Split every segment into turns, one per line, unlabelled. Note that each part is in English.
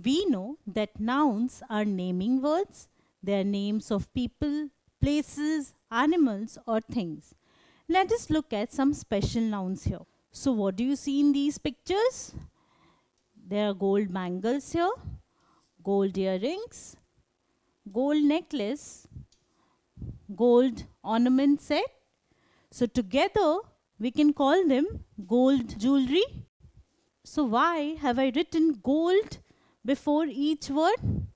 we know that nouns are naming words. They are names of people, places, animals or things. Let us look at some special nouns here. So what do you see in these pictures? There are gold bangles here, gold earrings, gold necklace, gold ornament set. So together we can call them gold jewelry. So why have I written gold before each word?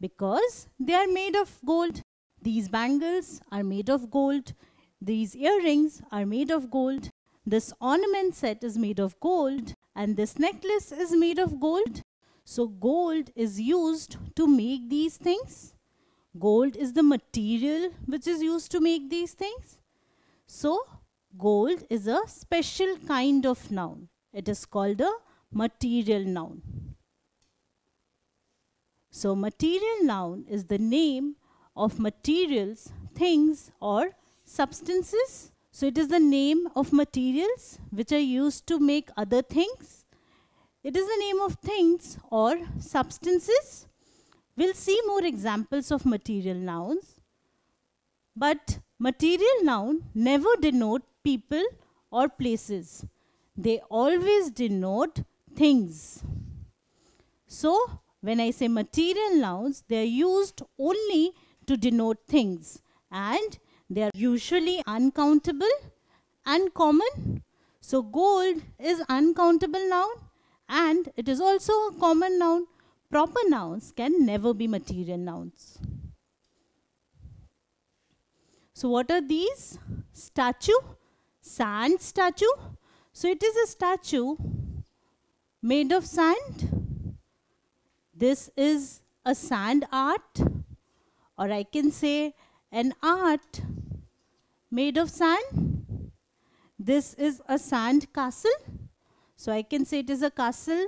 Because they are made of gold. These bangles are made of gold. These earrings are made of gold. This ornament set is made of gold. And this necklace is made of gold. So gold is used to make these things. Gold is the material which is used to make these things. So gold is a special kind of noun. It is called a material noun. So material noun is the name of materials, things or substances. So it is the name of materials which are used to make other things. It is the name of things or substances. We'll see more examples of material nouns. But material noun never denote people or places. They always denote things. So when I say material nouns, they are used only to denote things, and they are usually uncountable and common. So gold is uncountable noun and it is also a common noun. Proper nouns can never be material nouns. So what are these? Statue, sand statue. So it is a statue made of sand. This is a sand art, or I can say an art made of sand. This is a sand castle. So I can say it is a castle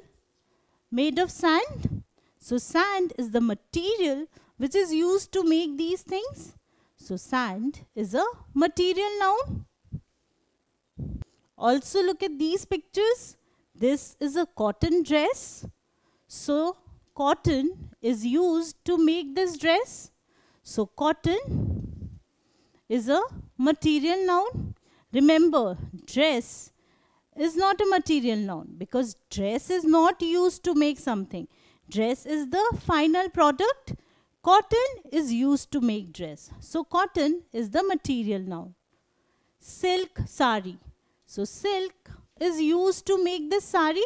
made of sand. So sand is the material which is used to make these things. So sand is a material noun. Also look at these pictures. This is a cotton dress. So cotton is used to make this dress. So cotton is a material noun. Remember, dress is not a material noun because dress is not used to make something. Dress is the final product. Cotton is used to make dress. So cotton is the material noun. Silk, sari. So silk is used to make this sari.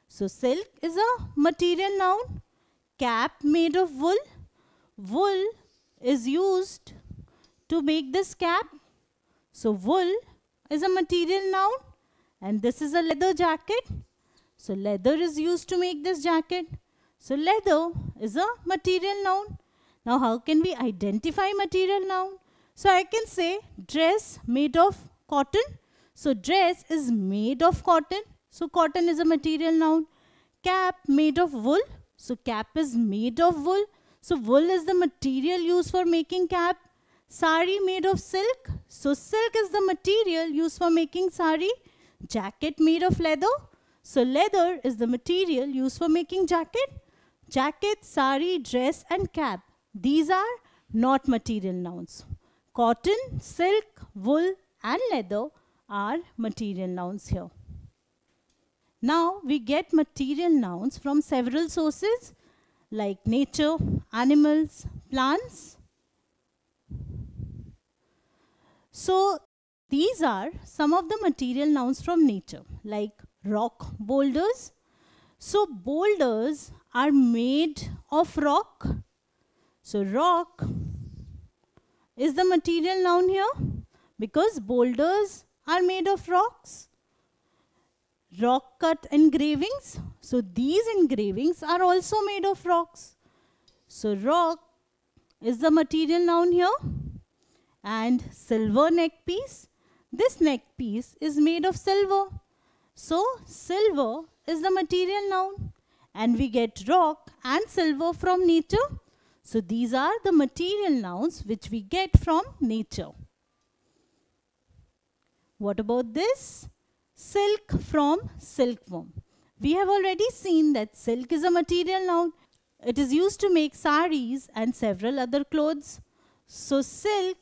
So silk is a material noun. Cap made of wool. Wool is used to make this cap. So wool is a material noun. And this is a leather jacket. So leather is used to make this jacket. So leather is a material noun. Now how can we identify material noun? So I can say dress made of cotton. So dress is made of cotton. So cotton is a material noun. Cap made of wool. So cap is made of wool. So wool is the material used for making cap. Sari made of silk. So silk is the material used for making sari. Jacket made of leather. So leather is the material used for making jacket. Jacket, sari, dress and cap. These are not material nouns. Cotton, silk, wool and leather are material nouns here. Now we get material nouns from several sources like nature, animals, plants. So these are some of the material nouns from nature like rock boulders. So boulders are made of rock. So rock is the material noun here because boulders are made of rocks. Rock cut engravings. So these engravings are also made of rocks. So rock is the material noun here. And silver neck piece. This neck piece is made of silver. So silver is the material noun. And we get rock and silver from nature. So these are the material nouns which we get from nature. What about this? Silk from silkworm. We have already seen that silk is a material noun. It is used to make saris and several other clothes. So silk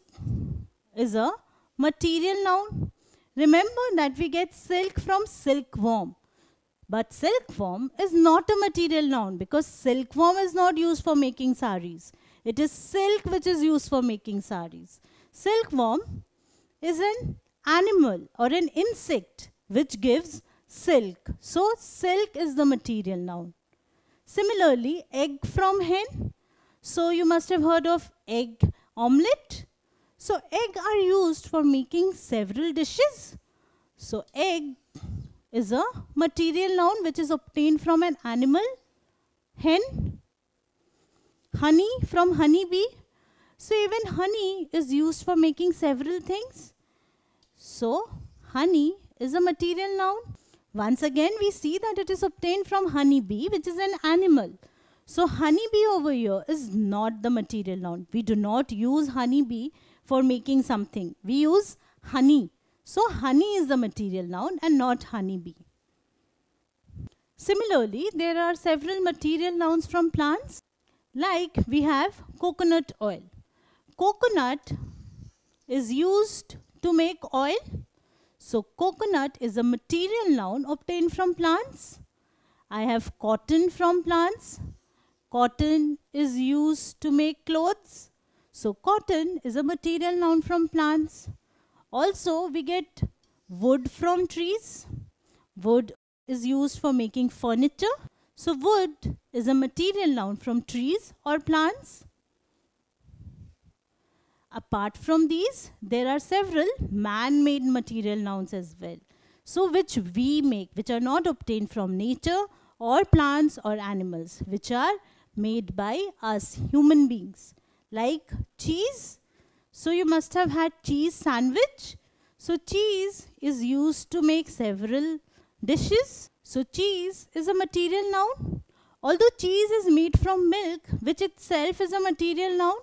is a material noun. Remember that we get silk from silkworm. But silkworm is not a material noun because silkworm is not used for making saris. It is silk which is used for making saris. Silkworm is an animal or an insect which gives silk. So silk is the material noun. Similarly, egg from hen. So you must have heard of egg omelette. So egg are used for making several dishes. So egg is a material noun which is obtained from an animal. Hen. Honey from honeybee. So even honey is used for making several things. So honey is a material noun. Once again we see that it is obtained from honeybee, which is an animal. So honeybee over here is not the material noun. We do not use honeybee for making something. We use honey. So honey is the material noun and not honeybee. Similarly, there are several material nouns from plants. Like we have coconut oil. Coconut is used to make oil. So coconut is a material noun obtained from plants. I have cotton from plants. Cotton is used to make clothes. So cotton is a material noun from plants. Also we get wood from trees. Wood is used for making furniture. So wood is a material noun from trees or plants. Apart from these, there are several man-made material nouns as well. So which we make, which are not obtained from nature or plants or animals, which are made by us human beings. Like cheese. So you must have had cheese sandwich. So cheese is used to make several dishes. So cheese is a material noun. Although cheese is made from milk, which itself is a material noun.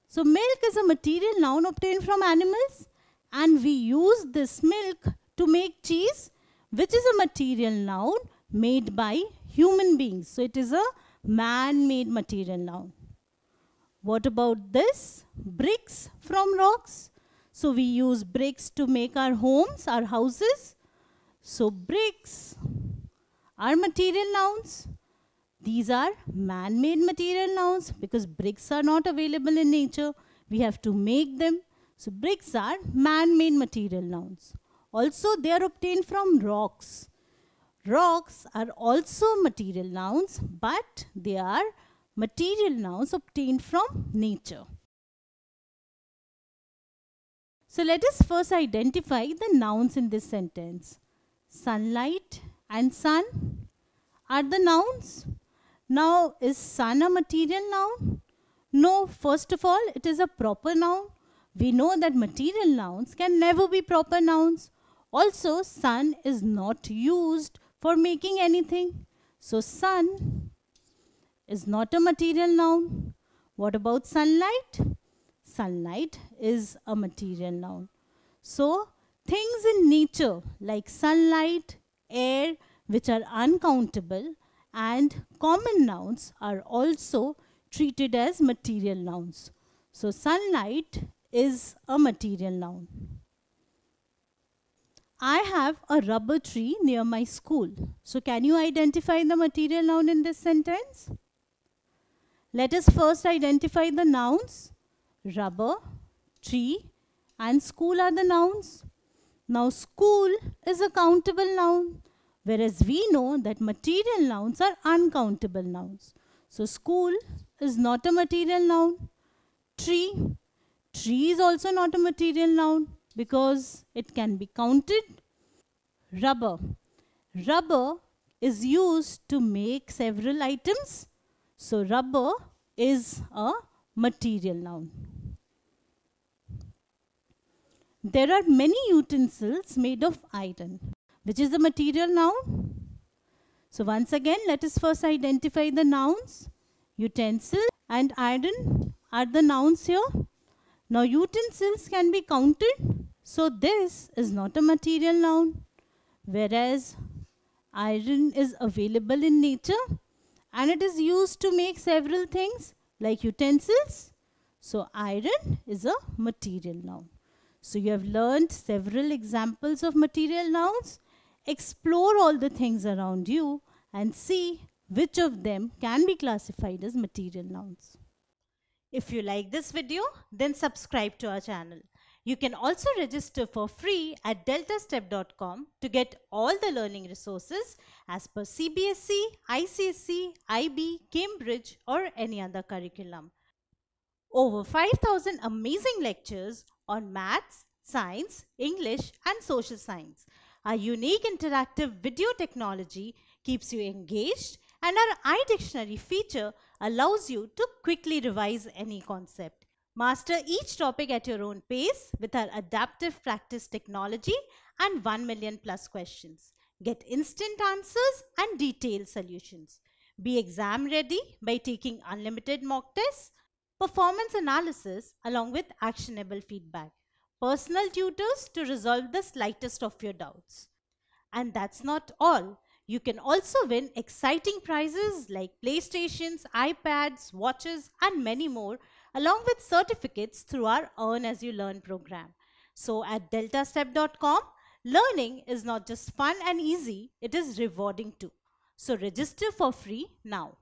So milk is a material noun obtained from animals, and we use this milk to make cheese, which is a material noun made by human beings. So it is a man-made material noun. What about this? Bricks from rocks. So we use bricks to make our homes, our houses. So bricks are material nouns. These are man-made material nouns because bricks are not available in nature. We have to make them. So bricks are man-made material nouns. Also, they are obtained from rocks. Rocks are also material nouns, but they are material nouns obtained from nature. So let us first identify the nouns in this sentence. Sunlight and sun are the nouns. Now, is sun a material noun? No, first of all, it is a proper noun. We know that material nouns can never be proper nouns. Also, sun is not used for making anything. So, sun is not a material noun. What about sunlight? Sunlight is a material noun. So, things in nature like sunlight, air, which are uncountable, and common nouns are also treated as material nouns. So sunlight is a material noun. I have a rubber tree near my school. So can you identify the material noun in this sentence? Let us first identify the nouns. Rubber, tree, and school are the nouns. Now school is a countable noun, whereas we know that material nouns are uncountable nouns. So school is not a material noun. Tree is also not a material noun because it can be counted. Rubber is used to make several items. So rubber is a material noun. There are many utensils made of iron, which is the material noun. So once again, let us first identify the nouns. Utensil and iron are the nouns here. Now utensils can be counted. So this is not a material noun, whereas iron is available in nature and it is used to make several things like utensils. So iron is a material noun. So you have learned several examples of material nouns. Explore all the things around you and see which of them can be classified as material nouns. If you like this video, then subscribe to our channel. You can also register for free at deltastep.com to get all the learning resources as per CBSE, ICSE, IB, Cambridge or any other curriculum. Over 5,000 amazing lectures on maths, science, English and social science. Our unique interactive video technology keeps you engaged, and our iDictionary feature allows you to quickly revise any concept. Master each topic at your own pace with our adaptive practice technology and 1 million plus questions. Get instant answers and detailed solutions. Be exam ready by taking unlimited mock tests, performance analysis along with actionable feedback, personal tutors to resolve the slightest of your doubts. And that's not all. You can also win exciting prizes like PlayStations, iPads, watches, and many more, along with certificates through our Earn As You Learn program. So at deltastep.com, learning is not just fun and easy, it is rewarding too. So register for free now.